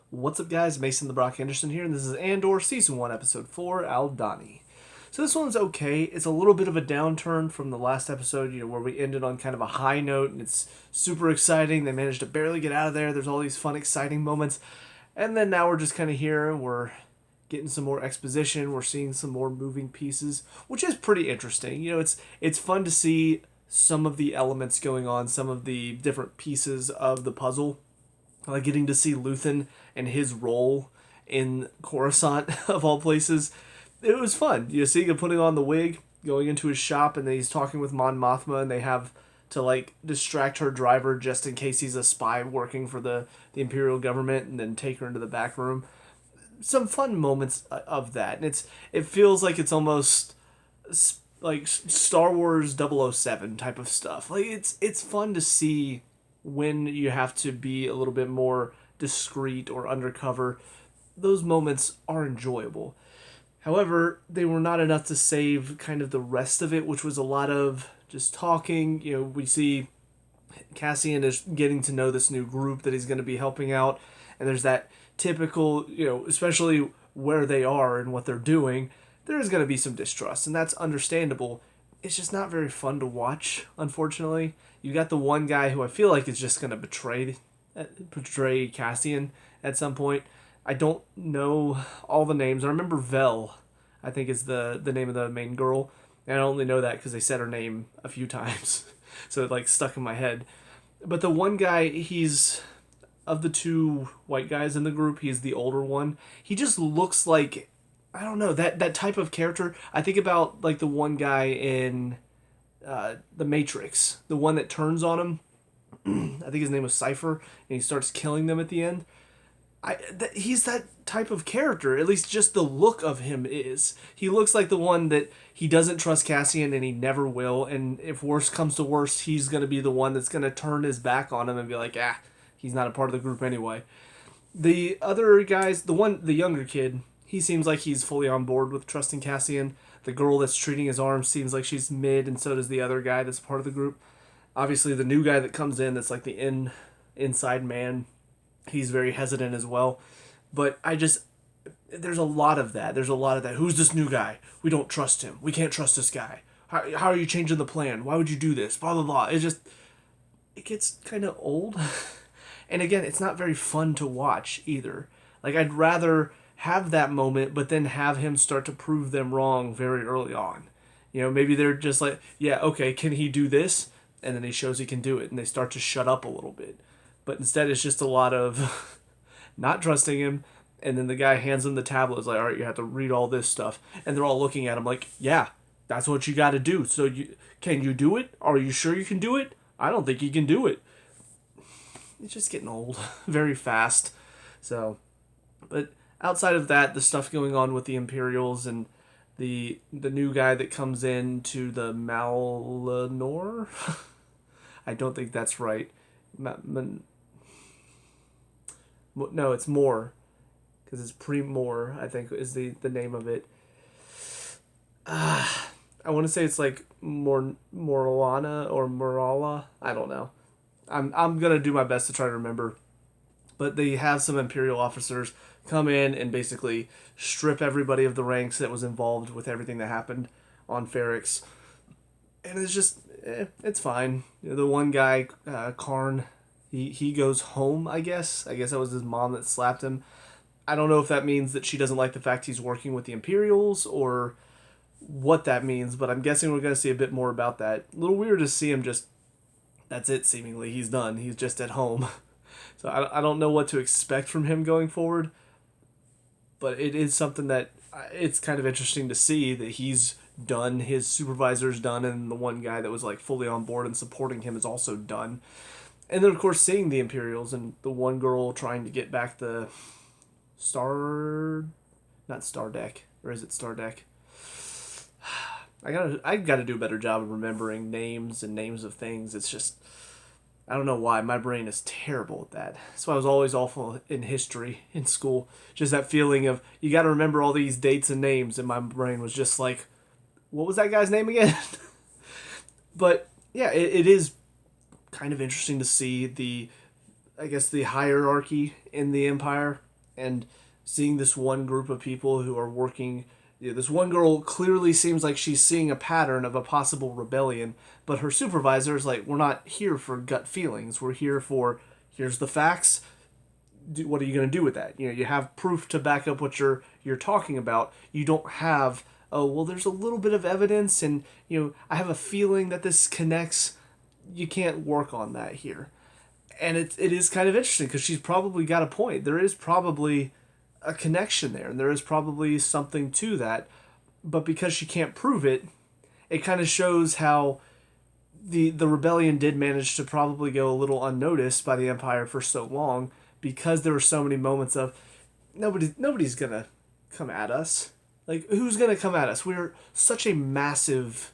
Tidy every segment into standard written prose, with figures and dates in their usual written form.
What's up, guys? Mason the Brock Henderson here, and this is Andor, Season 1, Episode 4, Aldhani. So this one's okay. It's a little bit of a downturn from the last episode, where we ended on kind of a high note, and it's super exciting. They managed to barely get out of there. There's all these fun, exciting moments. And then now we're just kind of here, and we're getting some more exposition. We're seeing some more moving pieces, which is pretty interesting. It's fun to see some of the elements going on, some of the different pieces of the puzzle, like getting to see Luthen and his role in Coruscant of all places. It was fun. See him putting on the wig, going into his shop, and then he's talking with Mon Mothma, and they have to distract her driver just in case he's a spy working for the Imperial government, and then take her into the back room. Some fun moments of that, and it feels like it's almost like Star Wars 007 type of stuff. It's fun to see when you have to be a little bit more discreet or undercover. Those moments are enjoyable. However, they were not enough to save kind of the rest of it, which was a lot of just talking. We see Cassian is getting to know this new group that he's going to be helping out, and there's that typical, especially where they are and what they're doing, there's going to be some distrust, and that's understandable. It's just not very fun to watch, unfortunately. You got the one guy who I feel like is just going to betray Cassian at some point. I don't know all the names. I remember Vel, I think is the name of the main girl. And I only know that because they said her name a few times. So it stuck in my head. But the one guy, he's, of the two white guys in the group, he's the older one. He just looks like, I don't know, that type of character. I think about the one guy in The Matrix, the one that turns on him. I think his name was Cypher, and he starts killing them at the end. He's that type of character, at least just the look of him is. He looks like the one that he doesn't trust Cassian, and he never will, and if worst comes to worst, he's going to be the one that's going to turn his back on him and be like, he's not a part of the group anyway. The other guys, the younger kid, he seems like he's fully on board with trusting Cassian. The girl that's treating his arm seems like she's mid, and so does the other guy that's part of the group. Obviously, the new guy that comes in, that's like the inside man, he's very hesitant as well. But there's a lot of that. There's a lot of that. Who's this new guy? We don't trust him. We can't trust this guy. How are you changing the plan? Why would you do this? Blah, blah, blah. It gets kind of old. And again, it's not very fun to watch either. I'd rather have that moment, but then have him start to prove them wrong very early on. Maybe they're just like, yeah, okay, can he do this? And then he shows he can do it, and they start to shut up a little bit. But instead, it's just a lot of not trusting him, and then the guy hands him the tablet. It's like, all right, you have to read all this stuff. And they're all looking at him like, yeah, that's what you got to do. So can you do it? Are you sure you can do it? I don't think you can do it. It's just getting old very fast. So, but outside of that, the stuff going on with the Imperials and the new guy that comes in to the Malinor. I don't think that's right. No, it's More, because it's Pre-More, I think is the name of it. I want to say it's like Morlana or Morala. I don't know. I'm gonna do my best to try to remember. But they have some Imperial officers come in and basically strip everybody of the ranks that was involved with everything that happened on Ferrix. And it's just, it's fine. The one guy, Karn, he goes home, I guess. I guess that was his mom that slapped him. I don't know if that means that she doesn't like the fact he's working with the Imperials or what that means, but I'm guessing we're going to see a bit more about that. A little weird to see him just, that's it seemingly. He's done. He's just at home. So I don't know what to expect from him going forward, but it is something that it's kind of interesting to see that he's done, his supervisor's done, and the one guy that was fully on board and supporting him is also done. And then of course seeing the Imperials and the one girl trying to get back the not Star Deck, or is it Star Deck? I gotta do a better job of remembering names and names of things. It's just, I don't know why. My brain is terrible at that. That's why I was always awful in history in school. Just that feeling of, you got to remember all these dates and names, and my brain was just like, what was that guy's name again? But yeah, it is kind of interesting to see the hierarchy in the Empire. and seeing this one group of people who are working. This one girl clearly seems like she's seeing a pattern of a possible rebellion, but her supervisor is like, we're not here for gut feelings. We're here for, here's the facts. What are you going to do with that? You have proof to back up what you're talking about. You don't have, oh, well, there's a little bit of evidence, and I have a feeling that this connects. You can't work on that here. And it is kind of interesting because she's probably got a point. There is probably a connection there, and there is probably something to that. But because she can't prove it, it kind of shows how the rebellion did manage to probably go a little unnoticed by the Empire for so long, because there were so many moments of nobody's gonna come at us. Like, who's gonna come at us? We're such a massive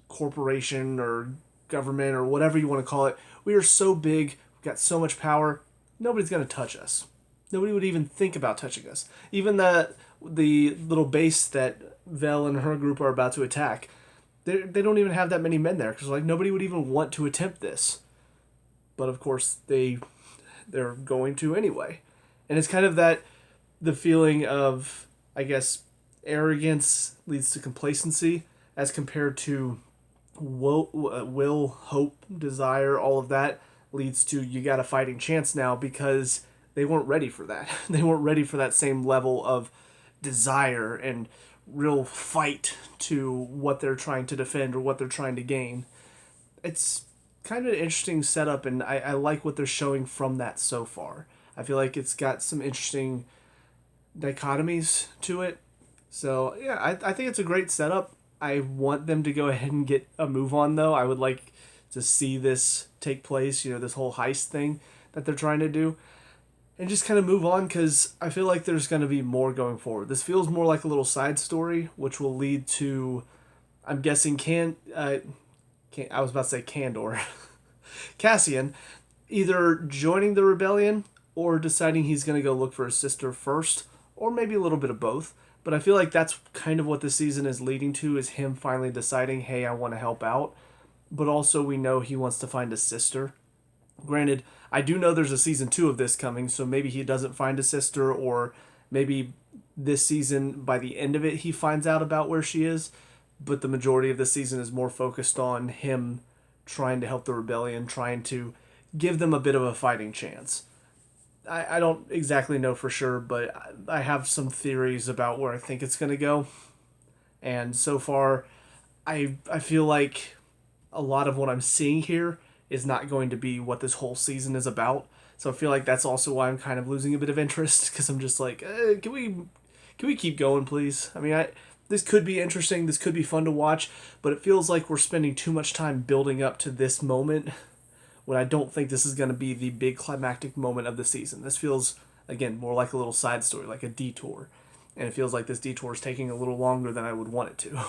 corporation or government or whatever you want to call it. We are so big, we've got so much power, nobody's gonna touch us. Nobody would even think about touching us. Even the little base that Vel and her group are about to attack, they don't even have that many men there, because like nobody would even want to attempt this. But of course they're going to anyway. And it's kind of the feeling of, I guess, arrogance leads to complacency, as compared to will, hope, desire, all of that leads to, you got a fighting chance now, because they weren't ready for that. They weren't ready for that same level of desire and real fight to what they're trying to defend or what they're trying to gain. It's kind of an interesting setup, and I like what they're showing from that so far. I feel like it's got some interesting dichotomies to it. So, yeah, I think it's a great setup. I want them to go ahead and get a move on, though. I would like to see this take place, this whole heist thing that they're trying to do, and just kind of move on, because I feel like there's going to be more going forward. This feels more like a little side story, which will lead to, I'm guessing, I was about to say Candor. Cassian either joining the rebellion or deciding he's going to go look for his sister first, or maybe a little bit of both. But I feel like that's kind of what this season is leading to, is him finally deciding, hey, I want to help out. But also we know he wants to find his sister. Granted, I do know there's a season 2 of this coming, so maybe he doesn't find a sister, or maybe this season, by the end of it, he finds out about where she is. But the majority of the season is more focused on him trying to help the rebellion, trying to give them a bit of a fighting chance. I don't exactly know for sure, but I have some theories about where I think it's going to go. And so far, I feel like a lot of what I'm seeing here is not going to be what this whole season is about. So I feel like that's also why I'm kind of losing a bit of interest, because I'm just like, can we keep going, please? I mean, this could be interesting, this could be fun to watch, but it feels like we're spending too much time building up to this moment, when I don't think this is going to be the big climactic moment of the season. This feels, again, more like a little side story, like a detour. And it feels like this detour is taking a little longer than I would want it to.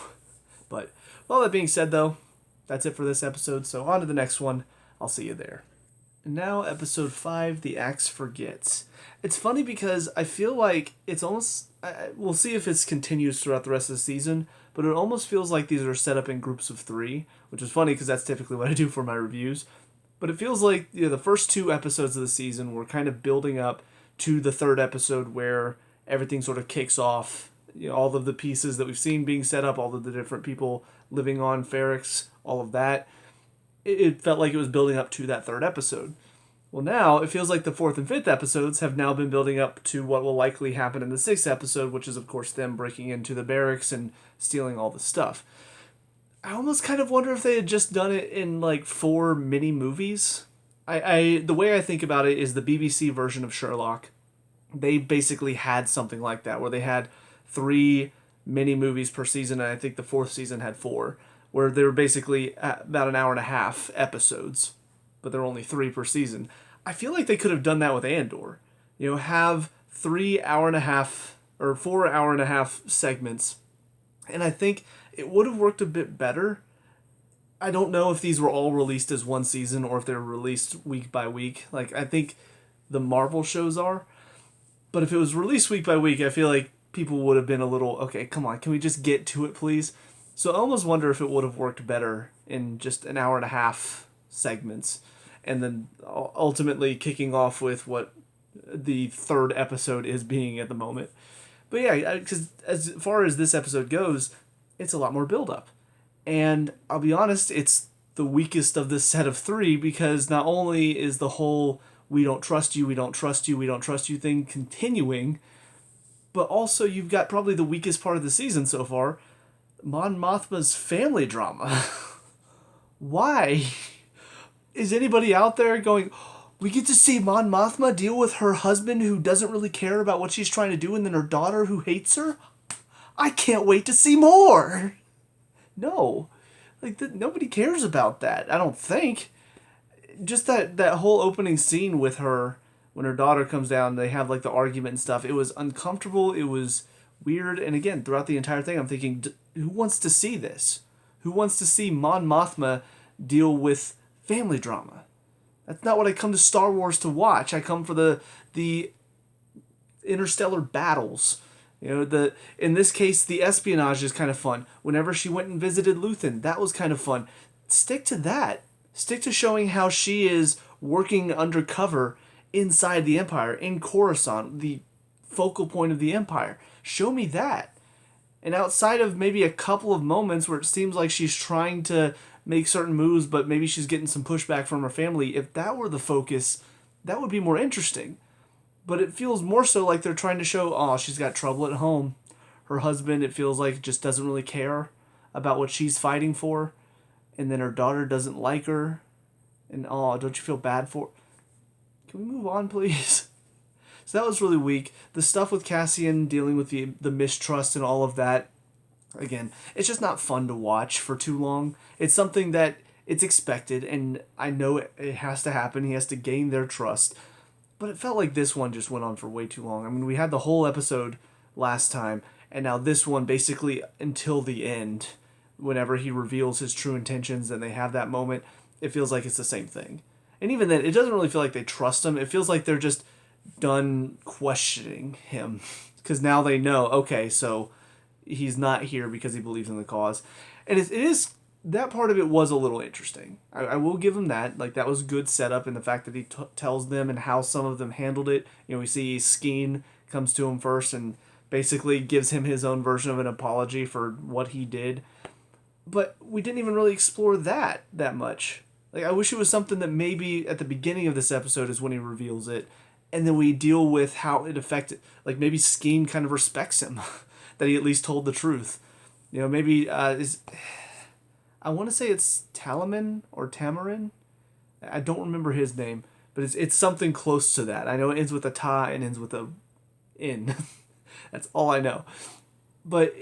But, all that being said, though, that's it for this episode, so on to the next one. I'll see you there. And now, episode 5, The Axe Forgets. It's funny because I feel like it's almost... we'll see if it continues throughout the rest of the season, but it almost feels like these are set up in groups of 3, which is funny because that's typically what I do for my reviews. But it feels like the first 2 episodes of the season were kind of building up to the 3rd episode, where everything sort of kicks off. All of the pieces that we've seen being set up, all of the different people living on Ferrix, all of that. It felt like it was building up to that 3rd episode. Well, now it feels like the 4th and 5th episodes have now been building up to what will likely happen in the 6th episode, which is, of course, them breaking into the barracks and stealing all the stuff. I almost kind of wonder if they had just done it in like 4 mini movies. The way I think about it is the BBC version of Sherlock. They basically had something like that, where they had 3 mini movies per season, and I think the 4th season had 4, where they were basically about an hour and a half episodes, but there are only 3 per season. I feel like they could have done that with Andor. Have 3 hour and a half or 4 hour and a half segments, and I think it would have worked a bit better. I don't know if these were all released as one season or if they're released week by week. Like, I think the Marvel shows are. But if it was released week by week, I feel like people would have been a little, okay, come on, can we just get to it, please? So I almost wonder if it would have worked better in just an hour and a half segments. And then ultimately kicking off with what the third episode is being at the moment. But yeah, because as far as this episode goes, it's a lot more build up. And I'll be honest, it's the weakest of this set of three because not only is the whole we don't trust you, we don't trust you, we don't trust you thing continuing, but also you've got probably the weakest part of the season so far, Mon Mothma's family drama. Why? Is anybody out there going, we get to see Mon Mothma deal with her husband who doesn't really care about what she's trying to do and then her daughter who hates her? I can't wait to see more! No. Nobody cares about that, I don't think. Just that whole opening scene with her when her daughter comes down, they have like the argument and stuff. It was uncomfortable, it was weird, and again, throughout the entire thing, I'm thinking, who wants to see this? Who wants to see Mon Mothma deal with family drama? That's not what I come to Star Wars to watch. I come for the interstellar battles. In this case, the espionage is kind of fun. Whenever she went and visited Luthen, that was kind of fun. Stick to that. Stick to showing how she is working undercover inside the Empire, in Coruscant, the focal point of the Empire. Show me that. And outside of maybe a couple of moments where it seems like she's trying to make certain moves, but maybe she's getting some pushback from her family, if that were the focus, that would be more interesting. But it feels more so like they're trying to show, oh, she's got trouble at home. Her husband, it feels like, just doesn't really care about what she's fighting for. And then her daughter doesn't like her. And, oh, don't you feel bad for her? Can we move on, please? So that was really weak. The stuff with Cassian dealing with the mistrust and all of that, again, it's just not fun to watch for too long. It's something that it's expected, and I know it has to happen. He has to gain their trust. But it felt like this one just went on for way too long. I mean, we had the whole episode last time, and now this one basically until the end, whenever he reveals his true intentions and they have that moment, it feels like it's the same thing. And even then, it doesn't really feel like they trust him. It feels like they're just done questioning him. Because now they know, okay, so he's not here because he believes in the cause. And it is, that part of it was a little interesting. I will give him that. Like, that was good setup in the fact that he tells them and how some of them handled it. We see Skeen comes to him first and basically gives him his own version of an apology for what he did. But we didn't even really explore that much. Like, I wish it was something that maybe at the beginning of this episode is when he reveals it, and then we deal with how it affected. Like, maybe Skeen kind of respects him, that he at least told the truth. Maybe I want to say it's Talaman or Tamarin. I don't remember his name, but it's something close to that. I know it ends with a ta and ends with a in. That's all I know. But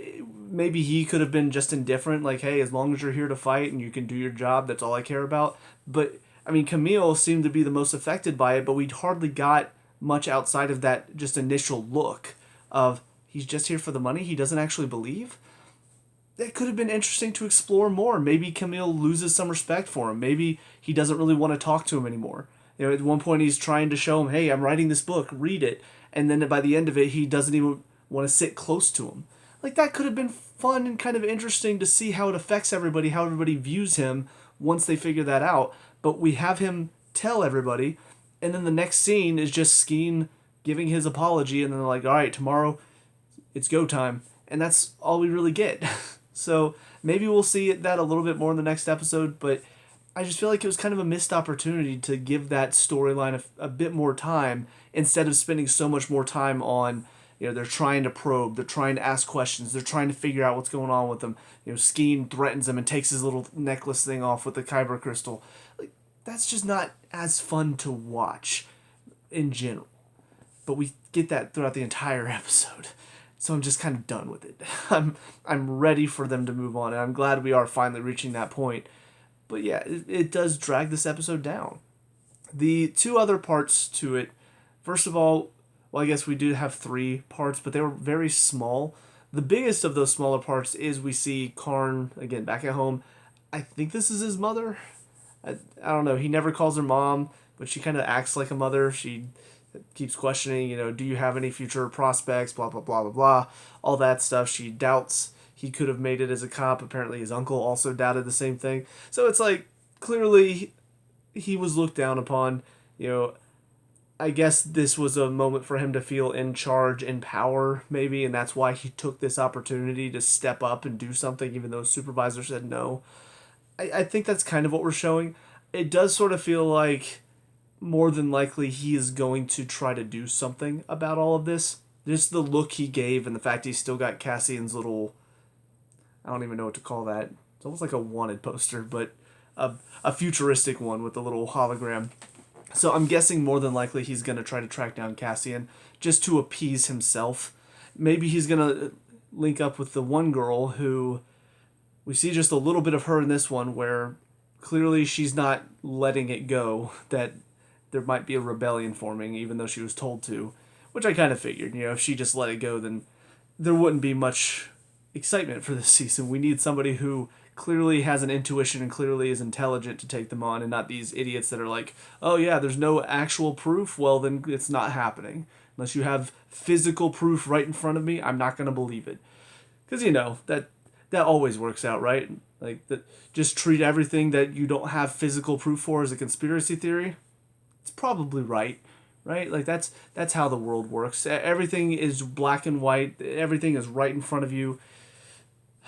maybe he could have been just indifferent, like, hey, as long as you're here to fight and you can do your job, that's all I care about. But, I mean, Camille seemed to be the most affected by it, but we hardly got much outside of that just initial look of, he's just here for the money, he doesn't actually believe? That could have been interesting to explore more. Maybe Camille loses some respect for him. Maybe he doesn't really want to talk to him anymore. At one point he's trying to show him, hey, I'm writing this book, read it. And then by the end of it, he doesn't even want to sit close to him. Like, that could have been fun and kind of interesting to see how it affects everybody, how everybody views him once they figure that out. But we have him tell everybody, and then the next scene is just Skeen giving his apology, and then they're like, all right, tomorrow it's go time. And that's all we really get. So maybe we'll see that a little bit more in the next episode, but I just feel like it was kind of a missed opportunity to give that storyline a bit more time instead of spending so much more time on, they're trying to probe, they're trying to ask questions, they're trying to figure out what's going on with them. Skeen threatens him and takes his little necklace thing off with the Kyber crystal. Like, that's just not as fun to watch in general. But we get that throughout the entire episode. So I'm just kind of done with it. I'm ready for them to move on, and I'm glad we are finally reaching that point. But yeah, it does drag this episode down. The two other parts to it, first of all, well, I guess we do have three parts, but they were very small. The biggest of those smaller parts is we see Karn, again, back at home. I think this is his mother. I don't know. He never calls her mom, but she kind of acts like a mother. She keeps questioning, do you have any future prospects, blah, blah, blah, blah, blah, all that stuff. She doubts he could have made it as a cop. Apparently his uncle also doubted the same thing. So it's like, clearly he was looked down upon. I guess this was a moment for him to feel in charge, in power, maybe, and that's why he took this opportunity to step up and do something, even though his supervisor said no. I think that's kind of what we're showing. It does sort of feel like more than likely he is going to try to do something about all of this. Just the look he gave and the fact he still got Cassian's little, I don't even know what to call that. It's almost like a wanted poster, but a futuristic one with a little hologram. So I'm guessing more than likely he's going to try to track down Cassian just to appease himself. Maybe he's going to link up with the one girl who we see just a little bit of her in this one where clearly she's not letting it go that there might be a rebellion forming even though she was told to, which I kind of figured. If she just let it go, then there wouldn't be much excitement for this season. We need somebody who clearly has an intuition and clearly is intelligent to take them on, and not these idiots that are like, oh yeah, there's no actual proof, well then it's not happening. Unless you have physical proof right in front of me, I'm not going to believe it. Because that always works out, right? Like, that, just treat everything that you don't have physical proof for as a conspiracy theory. It's probably right. Like, that's how the world works. Everything is black and white. Everything is right in front of you.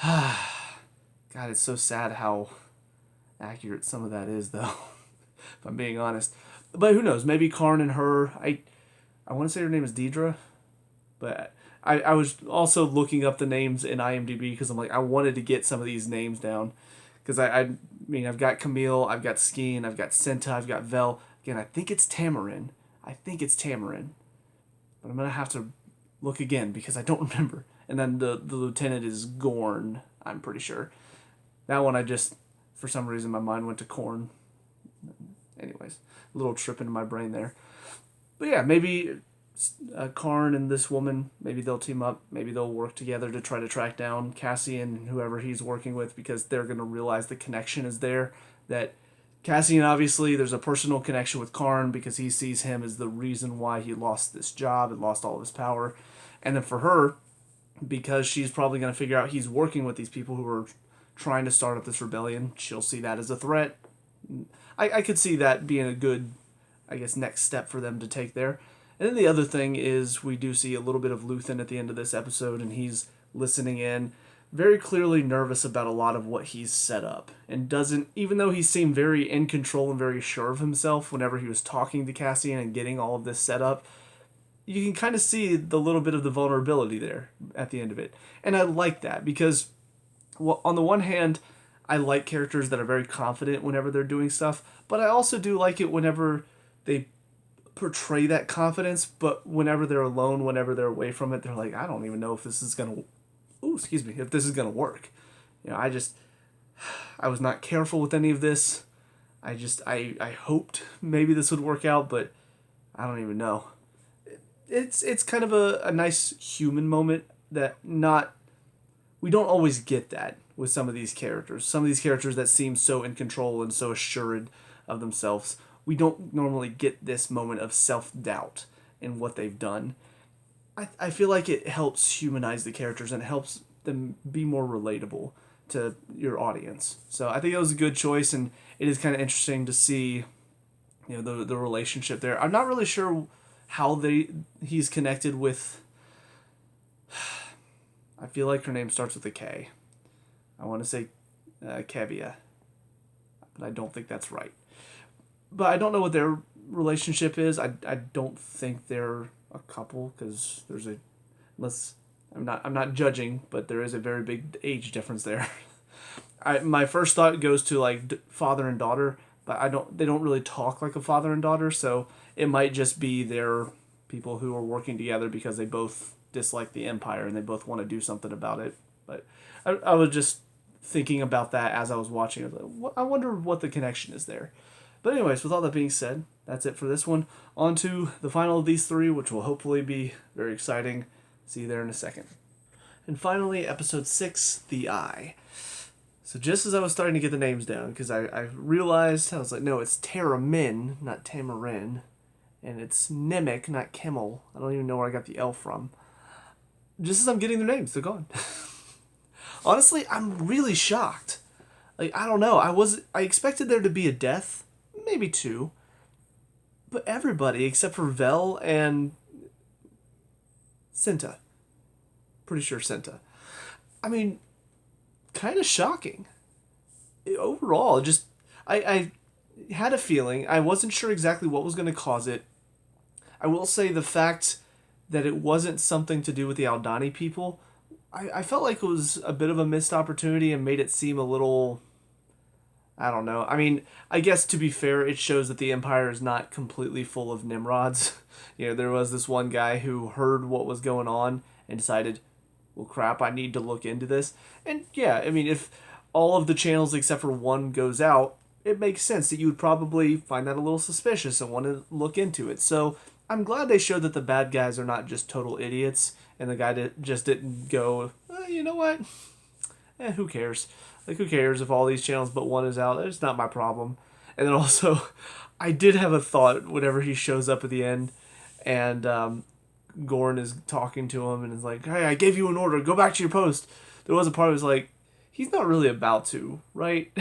God, it's so sad how accurate some of that is, though, if I'm being honest. But who knows? Maybe Karn and her, I want to say her name is Deidre, but I was also looking up the names in IMDb because I'm like, I wanted to get some of these names down. Because I mean, I've got Camille, I've got Skeen, I've got Senta, I've got Vel. Again, I think it's Tamarin. But I'm going to have to look again because I don't remember. And then the lieutenant is Gorn, I'm pretty sure. That one for some reason, my mind went to corn. Anyways, a little trip into my brain there. But yeah, maybe Karn and this woman, maybe they'll team up. Maybe they'll work together to try to track down Cassian and whoever he's working with, because they're going to realize the connection is there. That Cassian, obviously, there's a personal connection with Karn because he sees him as the reason why he lost this job and lost all of his power. And then for her, because she's probably going to figure out he's working with these people who are trying to start up this rebellion, she'll see that as a threat. I could see that being a good, I guess, next step for them to take there. And then the other thing is we do see a little bit of Luthen at the end of this episode, and he's listening in, very clearly nervous about a lot of what he's set up, and doesn't, even though he seemed very in control and very sure of himself whenever he was talking to Cassian and getting all of this set up, you can kind of see the little bit of the vulnerability there at the end of it. And I like that because, well, on the one hand, I like characters that are very confident whenever they're doing stuff, but I also do like it whenever they portray that confidence, but whenever they're alone, whenever they're away from it, they're like, I don't even know if this is gonna, if this is gonna work. I was not careful with any of this. I hoped maybe this would work out, but I don't even know. It's kind of a nice human moment that we don't always get that with some of these characters. Some of these characters that seem so in control and so assured of themselves, we don't normally get this moment of self-doubt in what they've done. I feel like it helps humanize the characters and it helps them be more relatable to your audience. So I think it was a good choice, and it is kind of interesting to see, the relationship there. I'm not really sure how he's connected with. I feel like her name starts with a K. I want to say Kevia, but I don't think that's right. But I don't know what their relationship is. I don't think they're a couple because I'm not judging, but there is a very big age difference there. My first thought goes to like father and daughter, but they don't really talk like a father and daughter, so it might just be they're people who are working together because they both dislike the Empire and they both want to do something about it. But I was just thinking about that as I was watching. I was like, I wonder what the connection is there. But anyways, with all that being said, that's it for this one. On to the final of these three, which will hopefully be very exciting. See you there in a second. And finally, episode 6, The Eye. So just as I was starting to get the names down, because I realized, I was like, no, it's Taramin, not Tamarin. And it's Nemec, not Kimmel. I don't even know where I got the L from. Just as I'm getting their names, they're gone. Honestly, I'm really shocked. Like, I don't know. I expected there to be a death, maybe 2. but everybody except for Vel and Cinta. Pretty sure Cinta. I mean, kind of shocking. Overall, just I had a feeling. I wasn't sure exactly what was going to cause it. I will say the fact that it wasn't something to do with the Aldhani people, I felt like it was a bit of a missed opportunity and made it seem a little. I don't know. I mean, I guess to be fair, it shows that the Empire is not completely full of Nimrods. There was this one guy who heard what was going on and decided, well, crap, I need to look into this. And yeah, I mean, if all of the channels except for one goes out, it makes sense that you would probably find that a little suspicious and want to look into it. So I'm glad they showed that the bad guys are not just total idiots, and the guy that just didn't go, you know what? Who cares? Like, who cares if all these channels but one is out? It's not my problem. And then also, I did have a thought whenever he shows up at the end, and Gorn is talking to him and is like, hey, I gave you an order. Go back to your post. There was a part that was like, he's not really about to, right?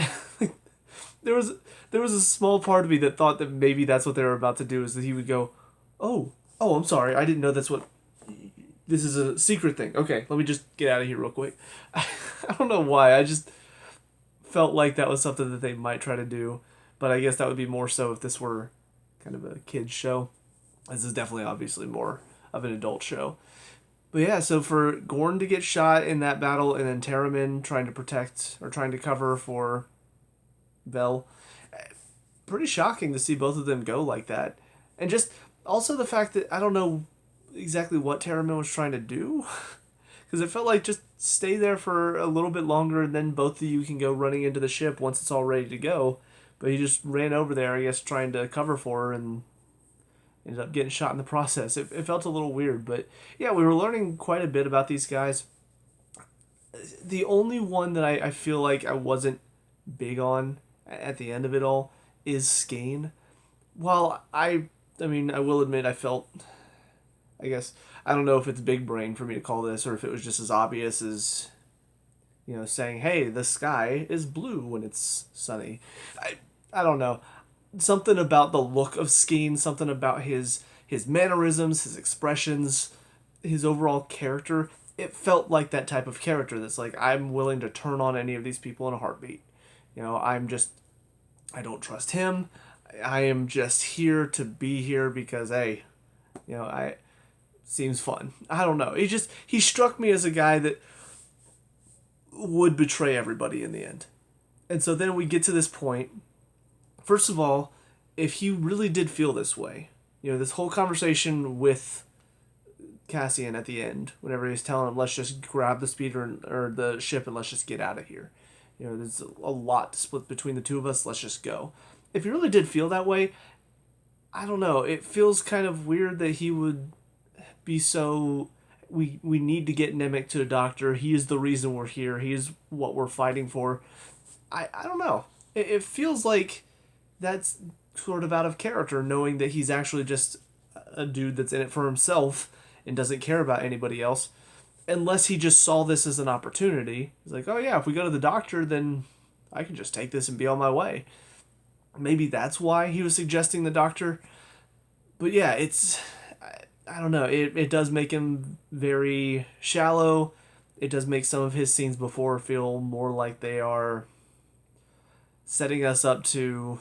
there was a small part of me that thought that maybe that's what they were about to do, is that he would go, oh, I'm sorry. I didn't know that's what... This is a secret thing. Okay, let me just get out of here real quick. I don't know why. I just felt like that was something that they might try to do. But I guess that would be more so if this were kind of a kid's show. This is definitely obviously more of an adult show. But yeah, so for Gorn to get shot in that battle and then Terramin trying to protect or trying to cover for Vel, pretty shocking to see both of them go like that. And just also the fact that I don't know exactly what Terramin was trying to do. Because it felt like just stay there for a little bit longer and then both of you can go running into the ship once it's all ready to go. But he just ran over there, I guess, trying to cover for her and ended up getting shot in the process. It felt a little weird, but yeah, we were learning quite a bit about these guys. The only one that I feel like I wasn't big on at the end of it all is Skane. While I mean, I will admit I felt... I guess, I don't know if it's big brain for me to call this or if it was just as obvious as, saying, hey, the sky is blue when it's sunny. I don't know. Something about the look of Skeen, something about his mannerisms, his expressions, his overall character. It felt like that type of character that's like, I'm willing to turn on any of these people in a heartbeat. I don't trust him. I am just here to be here because, hey, seems fun. I don't know. He struck me as a guy that would betray everybody in the end. And so then we get to this point. First of all, if he really did feel this way, this whole conversation with Cassian at the end, whenever he's telling him, let's just grab the speeder or the ship and let's just get out of here. There's a lot to split between the two of us. Let's just go. If he really did feel that way, I don't know. It feels kind of weird that he would be so... We need to get Nemec to a doctor. He is the reason we're here. He is what we're fighting for. I don't know. It feels like that's sort of out of character, knowing that he's actually just a dude that's in it for himself and doesn't care about anybody else. Unless he just saw this as an opportunity. He's like, oh yeah, if we go to the doctor, then I can just take this and be on my way. Maybe that's why he was suggesting the doctor. But yeah, it's... I don't know. It does make him very shallow. It does make some of his scenes before feel more like they are setting us up to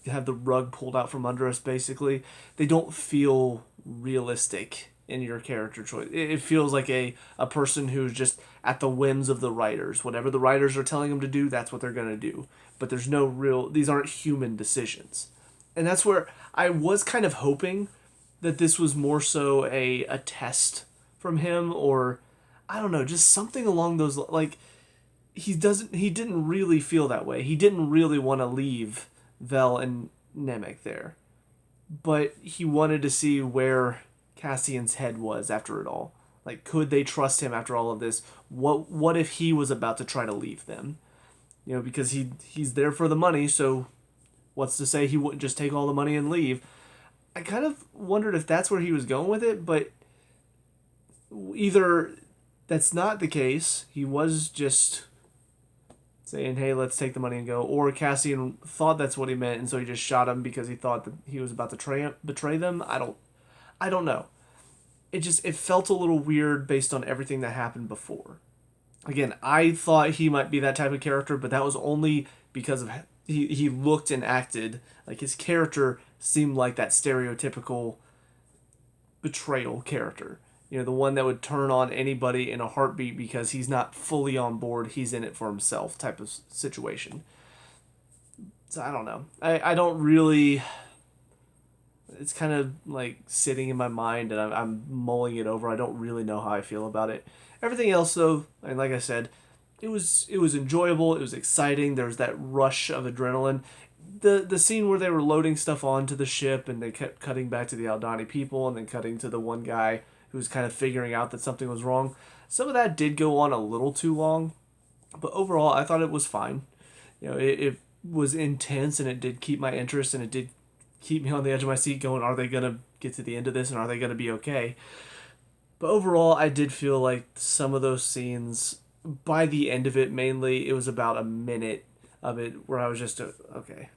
have the rug pulled out from under us, basically. They don't feel realistic in your character choice. It feels like a person who's just at the whims of the writers. Whatever the writers are telling them to do, that's what they're going to do. But there's no real... These aren't human decisions. And that's where I was kind of hoping that this was more so a test from him, or I don't know, just something along those, like, he didn't really feel that way. He didn't really want to leave Vel and Nemec there. But he wanted to see where Cassian's head was after it all. Like, could they trust him after all of this? What if he was about to try to leave them? Because he's there for the money, so what's to say he wouldn't just take all the money and leave? I kind of wondered if that's where he was going with it, but either that's not the case, he was just saying, hey, let's take the money and go. Or Cassian thought that's what he meant, and so he just shot him because he thought that he was about to betray them. I don't know. It felt a little weird based on everything that happened before. Again, I thought he might be that type of character, but that was only because of he looked and acted like his character seemed like that stereotypical betrayal character. The one that would turn on anybody in a heartbeat because he's not fully on board, he's in it for himself type of situation. So I don't know. I don't really. It's kind of like sitting in my mind and I'm mulling it over. I don't really know how I feel about it. Everything else, though, and like I said, it was enjoyable. It was exciting. There was that rush of adrenaline. The scene where they were loading stuff onto the ship and they kept cutting back to the Aldhani people and then cutting to the one guy who was kind of figuring out that something was wrong. Some of that did go on a little too long, but overall, I thought it was fine. It was intense and it did keep my interest and it did keep me on the edge of my seat going, are they going to get to the end of this and are they going to be okay? But overall, I did feel like some of those scenes, by the end of it, mainly, it was about a minute of it where I was just, okay,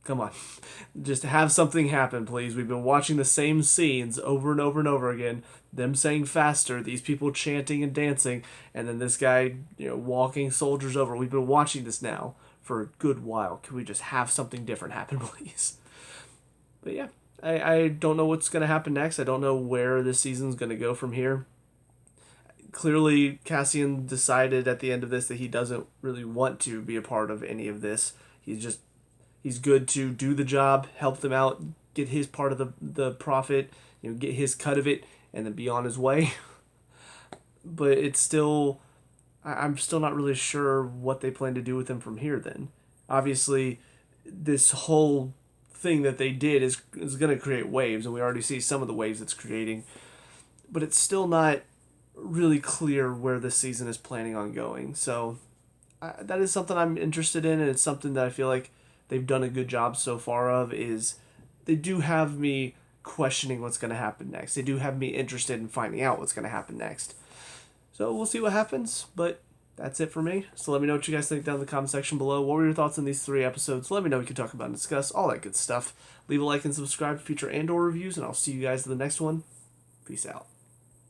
come on. Just have something happen, please. We've been watching the same scenes over and over and over again. Them saying faster, these people chanting and dancing, and then this guy, walking soldiers over. We've been watching this now for a good while. Can we just have something different happen, please? But yeah. I don't know what's going to happen next. I don't know where this season's going to go from here. Clearly, Cassian decided at the end of this that he doesn't really want to be a part of any of this. He's good to do the job, help them out, get his part of the profit, get his cut of it, and then be on his way. But it's still, I'm still not really sure what they plan to do with him from here then. Obviously, this whole thing that they did is going to create waves, and we already see some of the waves it's creating, but it's still not really clear where this season is planning on going. So that is something I'm interested in, and it's something that I feel like they've done a good job so far of, is they do have me questioning what's going to happen next. They do have me interested in finding out what's going to happen next. So we'll see what happens, but that's it for me. So let me know what you guys think down in the comment section below. What were your thoughts on these 3 episodes? Let me know. We can talk about and discuss all that good stuff. Leave a like and subscribe for future Andor reviews, and I'll see you guys in the next one. Peace out.